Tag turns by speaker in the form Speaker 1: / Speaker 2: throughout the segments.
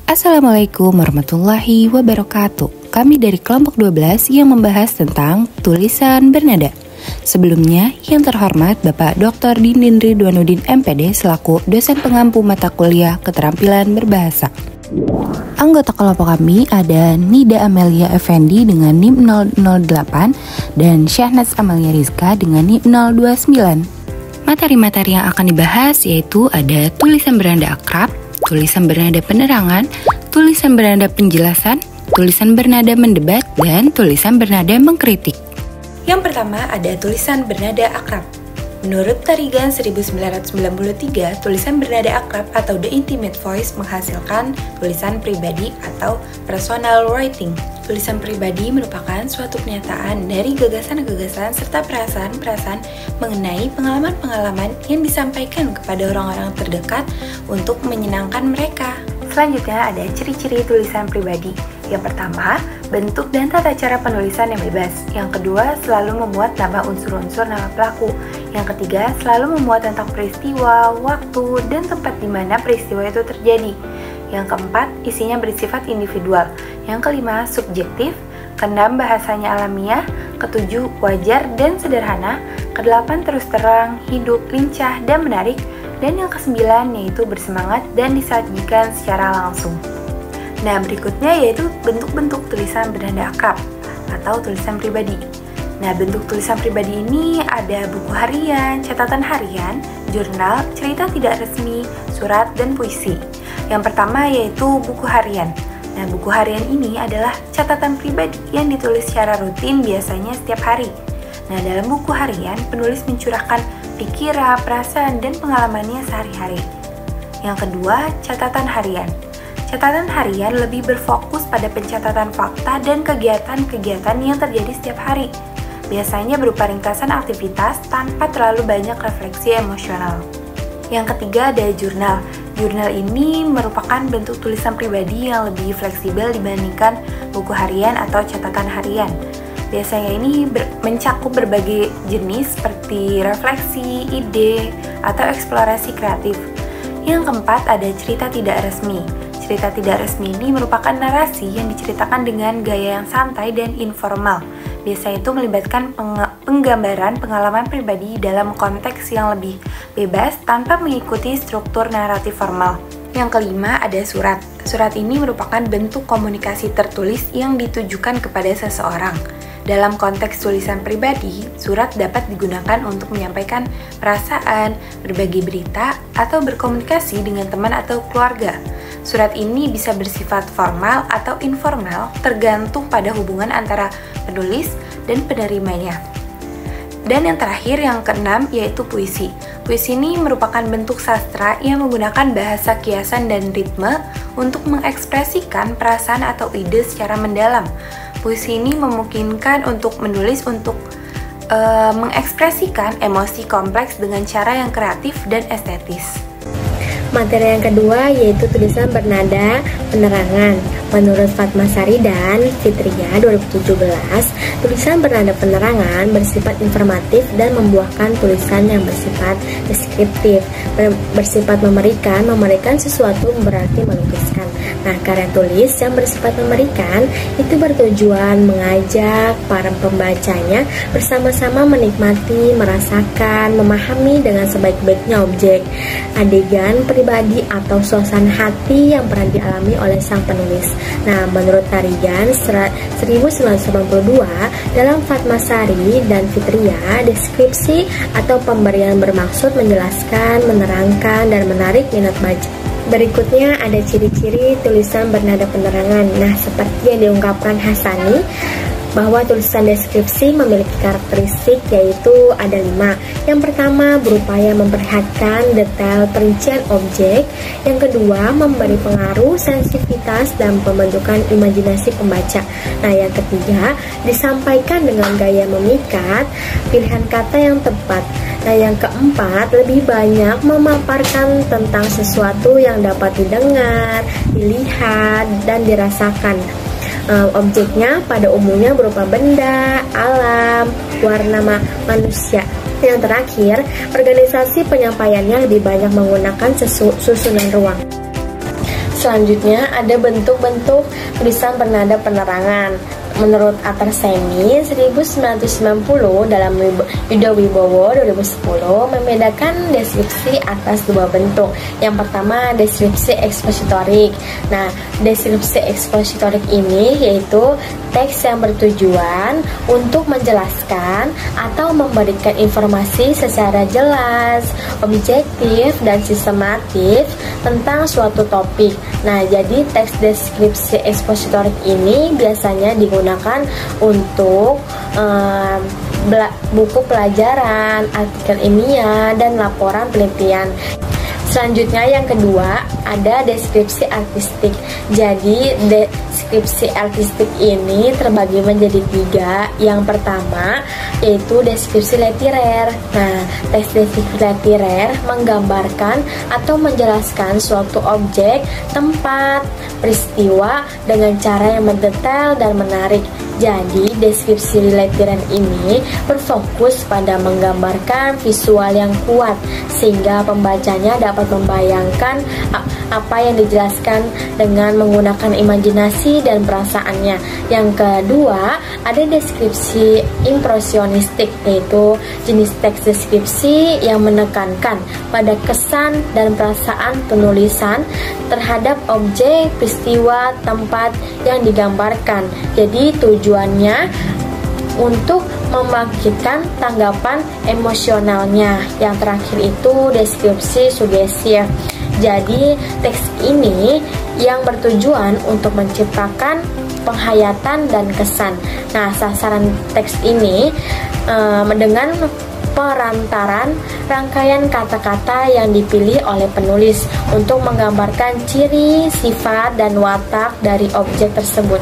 Speaker 1: Assalamualaikum warahmatullahi wabarakatuh. Kami dari kelompok 12 yang membahas tentang tulisan bernada. Sebelumnya, yang terhormat Bapak Dr. Dindin Ridwanudin MPD selaku dosen pengampu mata kuliah keterampilan berbahasa. Anggota kelompok kami ada Nida Amelia Effendi dengan NIM 008 dan Syahnaz Amalia Rizka dengan NIM 029. Materi-materi yang akan dibahas yaitu ada tulisan bernada akrab, tulisan bernada penerangan, tulisan bernada penjelasan, tulisan bernada mendebat, dan tulisan bernada mengkritik. Yang pertama ada tulisan bernada akrab. Menurut Tarigan 1993, tulisan bernada akrab atau the intimate voice menghasilkan tulisan pribadi atau personal writing. Tulisan pribadi merupakan suatu pernyataan dari gagasan-gagasan serta perasaan-perasaan mengenai pengalaman-pengalaman yang disampaikan kepada orang-orang terdekat untuk menyenangkan mereka. Selanjutnya ada ciri-ciri tulisan pribadi. Yang pertama, bentuk dan tata cara penulisan yang bebas. Yang kedua, selalu memuat nama unsur-unsur nama pelaku. Yang ketiga, selalu memuat tentang peristiwa, waktu, dan tempat di mana peristiwa itu terjadi. Yang keempat, isinya bersifat individual. Yang kelima, subjektif. Keenam, bahasanya alamiah. Ketujuh, wajar dan sederhana. Kedelapan, terus terang, hidup, lincah, dan menarik. Dan yang kesembilan, yaitu bersemangat dan disajikan secara langsung. Nah, berikutnya yaitu bentuk-bentuk tulisan bernada akrab atau tulisan pribadi. Nah, bentuk tulisan pribadi ini ada buku harian, catatan harian, jurnal, cerita tidak resmi, surat, dan puisi. Yang pertama yaitu buku harian. Nah, buku harian ini adalah catatan pribadi yang ditulis secara rutin biasanya setiap hari. Nah, dalam buku harian, penulis mencurahkan pikiran, perasaan, dan pengalamannya sehari-hari. Yang kedua, catatan harian. Catatan harian lebih berfokus pada pencatatan fakta dan kegiatan-kegiatan yang terjadi setiap hari. Biasanya berupa ringkasan aktivitas tanpa terlalu banyak refleksi emosional. Yang ketiga ada jurnal. Jurnal ini merupakan bentuk tulisan pribadi yang lebih fleksibel dibandingkan buku harian atau catatan harian. Biasanya ini mencakup berbagai jenis seperti refleksi, ide, atau eksplorasi kreatif. Yang keempat ada cerita tidak resmi. Cerita tidak resmi ini merupakan narasi yang diceritakan dengan gaya yang santai dan informal. Biasanya itu melibatkan penggambaran pengalaman pribadi dalam konteks yang lebih bebas tanpa mengikuti struktur naratif formal. Yang kelima ada surat. Surat ini merupakan bentuk komunikasi tertulis yang ditujukan kepada seseorang. Dalam konteks tulisan pribadi, surat dapat digunakan untuk menyampaikan perasaan, berbagi berita, atau berkomunikasi dengan teman atau keluarga. Surat ini bisa bersifat formal atau informal, tergantung pada hubungan antara penulis dan penerimanya. Dan yang terakhir, yang keenam, yaitu puisi. Puisi ini merupakan bentuk sastra yang menggunakan bahasa kiasan dan ritme untuk mengekspresikan perasaan atau ide secara mendalam. Puisi ini memungkinkan untuk menulis untuk mengekspresikan emosi kompleks dengan cara yang kreatif dan estetis.
Speaker 2: Materi yang kedua yaitu tulisan bernada penerangan. Menurut Fatmasari dan Fitria 2017, tulisan bernada penerangan bersifat informatif dan membuahkan tulisan yang bersifat deskriptif, bersifat memerikan sesuatu berarti melukiskan. Nah, karya tulis yang bersifat memerikan itu bertujuan mengajak para pembacanya bersama-sama menikmati, merasakan, memahami dengan sebaik-baiknya objek, adegan pribadi atau suasana hati yang pernah dialami oleh sang penulis. Nah, menurut Tarigan 1992, dalam Fatmasari dan Fitria, deskripsi atau pemberian bermaksud menjelaskan, menerangkan, dan menarik minat baca. Berikutnya ada ciri-ciri tulisan bernada penerangan. Nah, seperti yang diungkapkan Hasani, bahwa tulisan deskripsi memiliki karakteristik yaitu ada 5. Yang pertama, berupaya memperlihatkan detail perincian objek. Yang kedua, memberi pengaruh sensitivitas dan pembentukan imajinasi pembaca. Nah, yang ketiga, disampaikan dengan gaya memikat, pilihan kata yang tepat. Nah, yang keempat, lebih banyak memaparkan tentang sesuatu yang dapat didengar, dilihat, dan dirasakan. Objeknya pada umumnya berupa benda, alam, warna manusia. Yang terakhir, organisasi penyampaiannya lebih banyak menggunakan susunan ruang. Selanjutnya ada bentuk-bentuk tulisan bernada penerangan. Menurut Atarsemi 1990 dalam Yuda Wibowo 2010 membedakan deskripsi atas dua bentuk. Yang pertama deskripsi ekspositorik. Nah, deskripsi ekspositorik ini yaitu teks yang bertujuan untuk menjelaskan atau memberikan informasi secara jelas, objektif, dan sistematif tentang suatu topik. Nah, jadi teks deskripsi ekspositorik ini biasanya digunakan untuk buku pelajaran, artikel ilmiah, dan laporan penelitian. Selanjutnya yang kedua ada deskripsi artistik. Jadi deskripsi artistik ini terbagi menjadi tiga. Yang pertama yaitu deskripsi literer. Nah, teks deskripsi literer menggambarkan atau menjelaskan suatu objek, tempat, peristiwa dengan cara yang mendetail dan menarik. Jadi deskripsi literer ini berfokus pada menggambarkan visual yang kuat sehingga pembacanya dapat membayangkan apa yang dijelaskan dengan menggunakan imajinasi dan perasaannya. Yang kedua, ada deskripsi impresionistik, yaitu jenis teks deskripsi yang menekankan pada kesan dan perasaan penulisan terhadap objek, peristiwa, tempat yang digambarkan. Jadi tujuannya untuk membangkitkan tanggapan emosionalnya. Yang terakhir itu deskripsi sugestif. Jadi teks ini yang bertujuan untuk menciptakan penghayatan dan kesan. Nah, sasaran teks ini dengan perantaran rangkaian kata-kata yang dipilih oleh penulis untuk menggambarkan ciri, sifat, dan watak dari objek tersebut.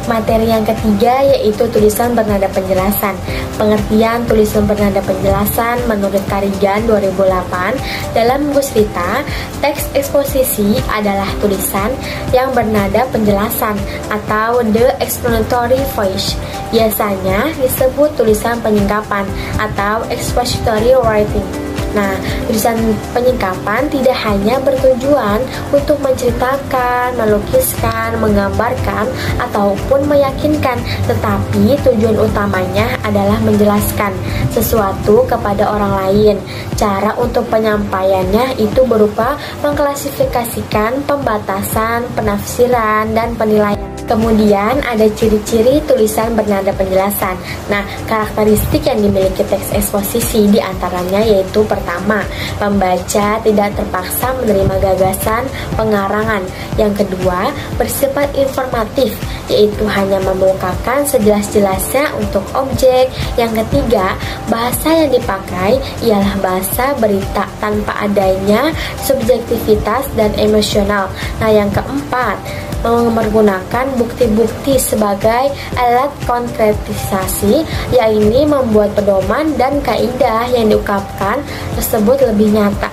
Speaker 2: Materi yang ketiga yaitu tulisan bernada penjelasan. Pengertian tulisan bernada penjelasan menurut Karigan 2008 dalam Gusrita, teks eksposisi adalah tulisan yang bernada penjelasan atau the explanatory voice. Biasanya disebut tulisan penyingkapan atau expository writing. Nah, tulisan penyingkapan tidak hanya bertujuan untuk menceritakan, melukiskan, menggambarkan, ataupun meyakinkan, tetapi tujuan utamanya adalah menjelaskan sesuatu kepada orang lain. Cara untuk penyampaiannya itu berupa mengklasifikasikan, pembatasan, penafsiran, dan penilaian. Kemudian ada ciri-ciri tulisan bernada penjelasan. Nah, karakteristik yang dimiliki teks eksposisi diantaranya yaitu pertama, pembaca tidak terpaksa menerima gagasan pengarangan. Yang kedua, bersifat informatif, yaitu hanya membukakan sejelas-jelasnya untuk objek. Yang ketiga, bahasa yang dipakai ialah bahasa berita tanpa adanya subjektivitas dan emosional. Nah, yang keempat, menggunakan bukti-bukti sebagai alat konkretisasi, yaitu membuat pedoman dan kaidah yang diungkapkan tersebut lebih nyata.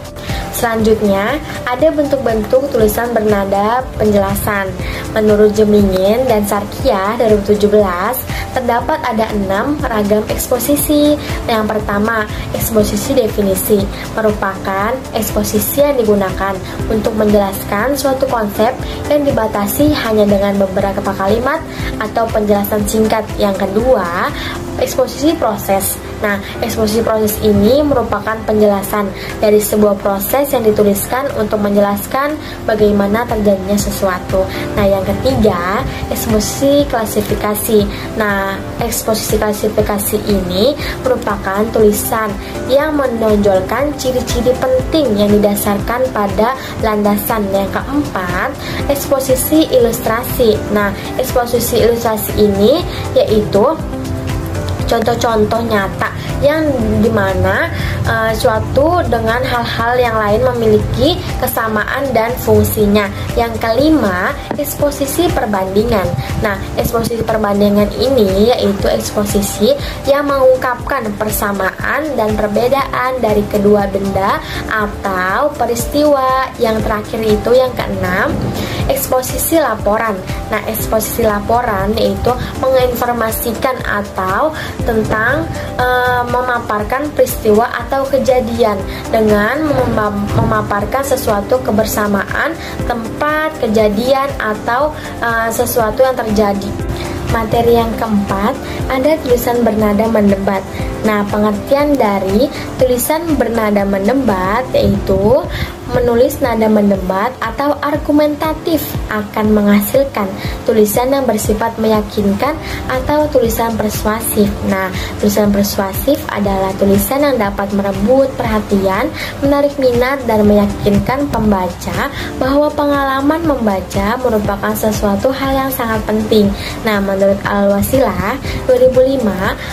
Speaker 2: Selanjutnya, ada bentuk-bentuk tulisan bernada penjelasan. Menurut Jemingin dan Sarkia 2017, terdapat ada 6 ragam eksposisi. Yang pertama, eksposisi definisi merupakan eksposisi yang digunakan untuk menjelaskan suatu konsep yang dibatasi hanya dengan beberapa kalimat atau penjelasan singkat. Yang kedua, eksposisi proses. Nah, eksposisi proses ini merupakan penjelasan dari sebuah proses yang dituliskan untuk menjelaskan bagaimana terjadinya sesuatu. Nah, yang ketiga, eksposisi klasifikasi. Nah, eksposisi klasifikasi ini merupakan tulisan yang menonjolkan ciri-ciri penting yang didasarkan pada landasan. Yang keempat, eksposisi ilustrasi. Nah, eksposisi ilustrasi ini yaitu contoh-contoh nyata yang dimana suatu dengan hal-hal yang lain memiliki kesamaan dan fungsinya. Yang kelima, eksposisi perbandingan. Nah, eksposisi perbandingan ini yaitu eksposisi yang mengungkapkan persamaan dan perbedaan dari kedua benda atau peristiwa. Yang terakhir itu yang keenam, eksposisi laporan. Nah, eksposisi laporan yaitu menginformasikan atau tentang memaparkan peristiwa atau kejadian dengan memaparkan sesuatu kebersamaan, tempat, kejadian, atau sesuatu yang terjadi. Materi yang keempat, ada tulisan bernada mendebat. Nah, pengertian dari tulisan bernada mendebat yaitu menulis nada mendebat atau argumentatif akan menghasilkan tulisan yang bersifat meyakinkan atau tulisan persuasif. Nah, tulisan persuasif adalah tulisan yang dapat merebut perhatian, menarik minat, dan meyakinkan pembaca bahwa pengalaman membaca merupakan sesuatu hal yang sangat penting. Nah, menurut Al-Wasilah 2005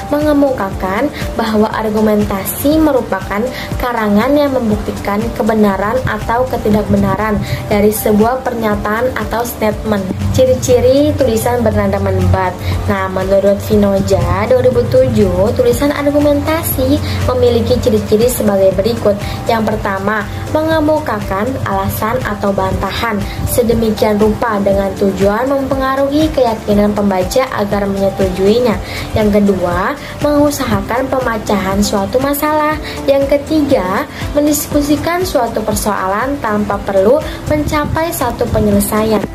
Speaker 2: mengemukakan bahwa argumentasi merupakan karangan yang membuktikan kebenaran atau ketidakbenaran dari sebuah pernyataan atau statement. Ciri-ciri tulisan bernada mendebat. Nah, menurut Vinoja 2007, tulisan argumentasi memiliki ciri-ciri sebagai berikut. Yang pertama, mengemukakan alasan atau bantahan sedemikian rupa dengan tujuan mempengaruhi keyakinan pembaca agar menyetujuinya. Yang kedua, mengusahakan pemecahan suatu masalah. Yang ketiga, mendiskusikan suatu persoalan tanpa perlu mencapai satu penyelesaian.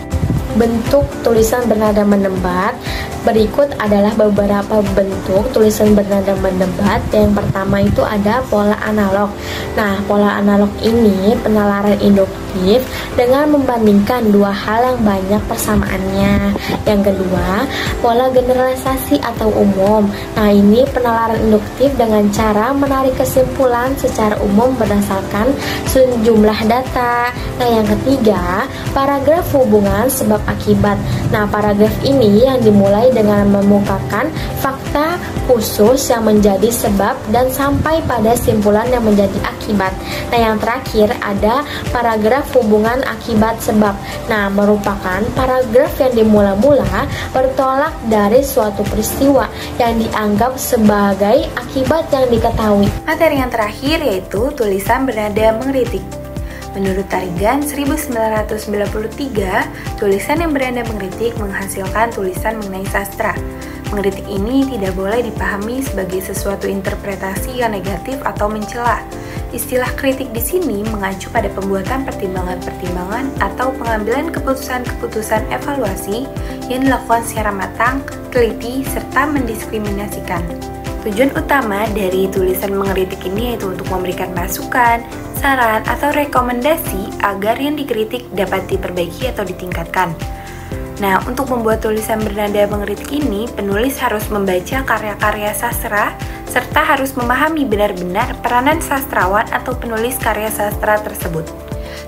Speaker 2: Bentuk tulisan bernada mendebat. Berikut adalah beberapa bentuk tulisan bernada mendebat. Yang pertama itu ada pola analog. Nah, pola analog ini penalaran induktif dengan membandingkan dua hal yang banyak persamaannya. Yang kedua, pola generalisasi atau umum. Nah, ini penalaran induktif dengan cara menarik kesimpulan secara umum berdasarkan sejumlah data. Nah, yang ketiga, paragraf hubungan sebab akibat. Nah, paragraf ini yang dimulai dengan memukakan fakta khusus yang menjadi sebab dan sampai pada simpulan yang menjadi akibat. Nah, yang terakhir ada paragraf hubungan akibat sebab. Nah, merupakan paragraf yang dimula-mula bertolak dari suatu peristiwa yang dianggap sebagai akibat yang diketahui.
Speaker 1: Materi yang terakhir yaitu tulisan bernada mengkritik. Menurut Tarigan 1993, tulisan yang bernada mengkritik menghasilkan tulisan mengenai sastra. Mengkritik ini tidak boleh dipahami sebagai sesuatu interpretasi yang negatif atau mencela. Istilah kritik di sini mengacu pada pembuatan pertimbangan-pertimbangan atau pengambilan keputusan-keputusan evaluasi yang dilakukan secara matang, teliti, serta mendiskriminasikan. Tujuan utama dari tulisan mengkritik ini yaitu untuk memberikan masukan, saran, atau rekomendasi agar yang dikritik dapat diperbaiki atau ditingkatkan. Nah, untuk membuat tulisan bernada mengkritik ini, penulis harus membaca karya-karya sastra, serta harus memahami benar-benar peranan sastrawan atau penulis karya sastra tersebut.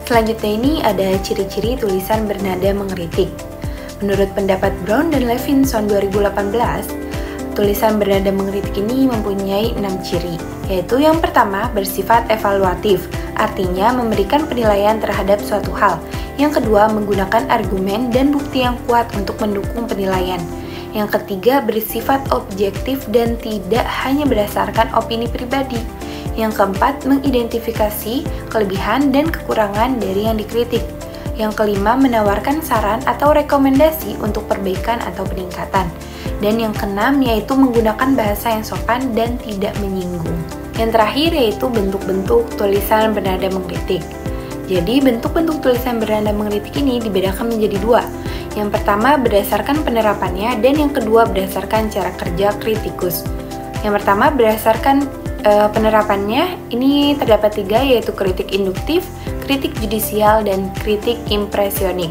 Speaker 1: Selanjutnya ini ada ciri-ciri tulisan bernada mengkritik. Menurut pendapat Brown dan Levinson 2018, tulisan bernada mengkritik ini mempunyai 6 ciri, yaitu yang pertama bersifat evaluatif, artinya memberikan penilaian terhadap suatu hal. Yang kedua, menggunakan argumen dan bukti yang kuat untuk mendukung penilaian. Yang ketiga, bersifat objektif dan tidak hanya berdasarkan opini pribadi. Yang keempat, mengidentifikasi kelebihan dan kekurangan dari yang dikritik. Yang kelima, menawarkan saran atau rekomendasi untuk perbaikan atau peningkatan. Dan yang keenam, yaitu menggunakan bahasa yang sopan dan tidak menyinggung. Yang terakhir yaitu bentuk-bentuk tulisan bernada mengkritik. Jadi bentuk-bentuk tulisan bernada mengkritik ini dibedakan menjadi dua. Yang pertama berdasarkan penerapannya dan yang kedua berdasarkan cara kerja kritikus. Yang pertama berdasarkan penerapannya ini terdapat 3 yaitu kritik induktif, kritik judisial, dan kritik impresionik.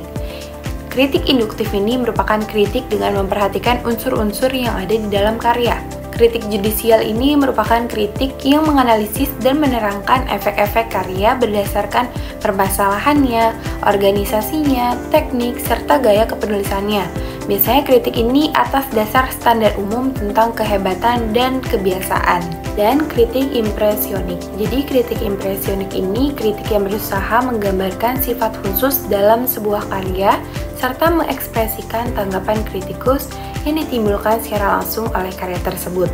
Speaker 1: Kritik induktif ini merupakan kritik dengan memperhatikan unsur-unsur yang ada di dalam karya. Kritik judisial ini merupakan kritik yang menganalisis dan menerangkan efek-efek karya berdasarkan permasalahannya, organisasinya, teknik, serta gaya kepenulisannya. Biasanya kritik ini atas dasar standar umum tentang kehebatan dan kebiasaan. Dan kritik impresionik. Jadi kritik impresionik ini kritik yang berusaha menggambarkan sifat khusus dalam sebuah karya serta mengekspresikan tanggapan kritikus yang ditimbulkan secara langsung oleh karya tersebut.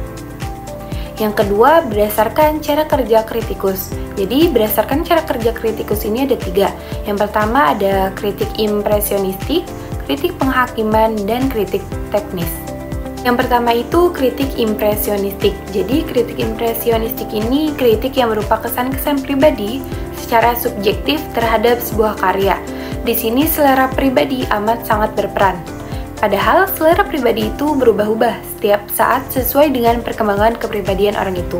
Speaker 1: Yang kedua, berdasarkan cara kerja kritikus. Jadi, berdasarkan cara kerja kritikus ini ada 3. Yang pertama ada kritik impresionistik, kritik penghakiman, dan kritik teknis. Yang pertama itu kritik impresionistik. Jadi kritik impresionistik ini kritik yang berupa kesan-kesan pribadi secara subjektif terhadap sebuah karya. Di sini selera pribadi amat sangat berperan. Padahal selera pribadi itu berubah-ubah setiap saat sesuai dengan perkembangan kepribadian orang itu.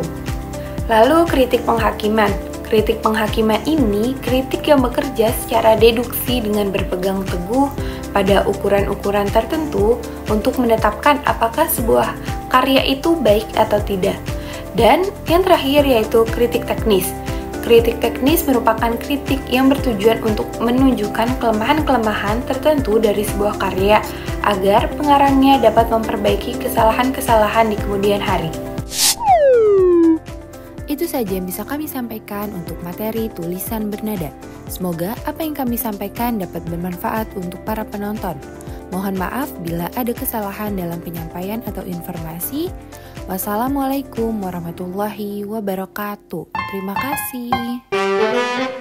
Speaker 1: Lalu kritik penghakiman. Kritik penghakiman ini kritik yang bekerja secara deduksi dengan berpegang teguh pada ukuran-ukuran tertentu untuk menetapkan apakah sebuah karya itu baik atau tidak. Dan yang terakhir yaitu kritik teknis. Kritik teknis merupakan kritik yang bertujuan untuk menunjukkan kelemahan-kelemahan tertentu dari sebuah karya agar pengarangnya dapat memperbaiki kesalahan-kesalahan di kemudian hari. Itu saja yang bisa kami sampaikan untuk materi tulisan bernada. Semoga apa yang kami sampaikan dapat bermanfaat untuk para penonton. Mohon maaf bila ada kesalahan dalam penyampaian atau informasi. Wassalamualaikum warahmatullahi wabarakatuh. Terima kasih.